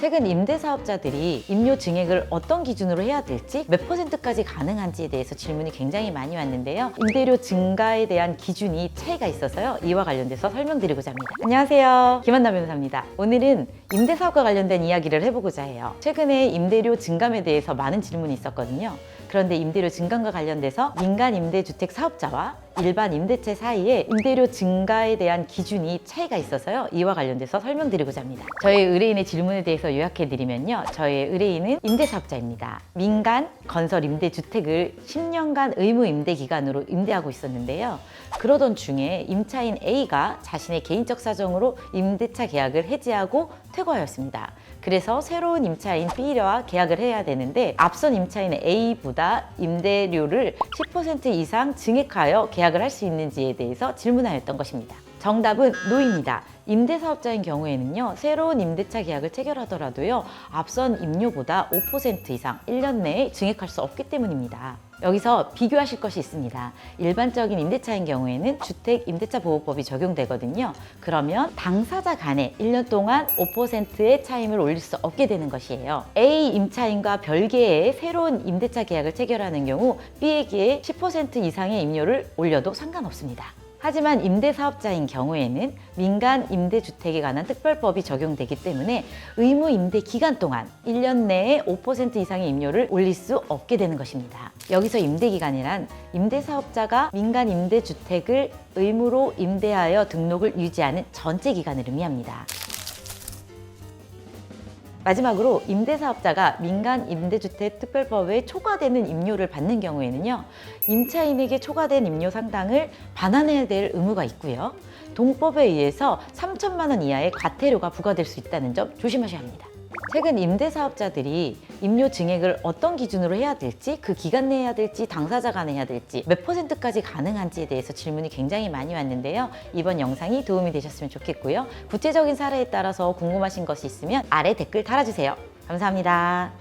최근 임대사업자들이 임료 증액을 어떤 기준으로 해야 될지, 몇 %까지 가능한지에 대해서 질문이 굉장히 많이 왔는데요. 임대료 증가에 대한 기준이 차이가 있어서요. 이와 관련돼서 설명드리고자 합니다. 안녕하세요. 김한나 변호사입니다. 오늘은 임대사업과 관련된 이야기를 해보고자 해요. 최근에 임대료 증감에 대해서 많은 질문이 있었거든요. 그런데 임대료 증감과 관련돼서 민간 임대주택 사업자와 일반 임대차 사이에 임대료 증가에 대한 기준이 차이가 있어서요. 이와 관련돼서 설명드리고자 합니다. 저희 의뢰인의 질문에 대해서 요약해드리면요. 저희 의뢰인은 임대사업자입니다. 민간 건설 임대주택을 10년간 의무 임대 기간으로 임대하고 있었는데요. 그러던 중에 임차인 A가 자신의 개인적 사정으로 임대차 계약을 해지하고 퇴거하였습니다. 그래서 새로운 임차인 B와 계약을 해야 되는데 앞선 임차인 A보다 임대료를 10% 이상 증액하여 계약을 할 수 있는지에 대해서 질문하였던 것입니다. 정답은 노입니다. 임대사업자인 경우에는요, 새로운 임대차 계약을 체결하더라도요, 앞선 임료보다 5% 이상 1년 내에 증액할 수 없기 때문입니다. 여기서 비교하실 것이 있습니다. 일반적인 임대차인 경우에는 주택임대차보호법이 적용되거든요. 그러면 당사자 간에 1년 동안 5%의 차임을 올릴 수 없게 되는 것이에요. A 임차인과 별개의 새로운 임대차 계약을 체결하는 경우 B에게 10% 이상의 임료를 올려도 상관없습니다. 하지만 임대사업자인 경우에는 민간 임대주택에 관한 특별법이 적용되기 때문에 의무 임대 기간 동안 1년 내에 5% 이상의 임료를 올릴 수 없게 되는 것입니다. 여기서 임대기간이란 임대사업자가 민간 임대주택을 의무로 임대하여 등록을 유지하는 전체 기간을 의미합니다. 마지막으로 임대사업자가 민간 임대주택 특별법에 초과되는 임료를 받는 경우에는요, 임차인에게 초과된 임료 상당을 반환해야 될 의무가 있고요. 동법에 의해서 3천만 원 이하의 과태료가 부과될 수 있다는 점 조심하셔야 합니다. 최근 임대사업자들이 임료 증액을 어떤 기준으로 해야 될지, 그 기간 내에 해야 될지, 당사자 간에 해야 될지, 몇 %까지 가능한지에 대해서 질문이 굉장히 많이 왔는데요. 이번 영상이 도움이 되셨으면 좋겠고요. 구체적인 사례에 따라서 궁금하신 것이 있으면 아래 댓글 달아주세요. 감사합니다.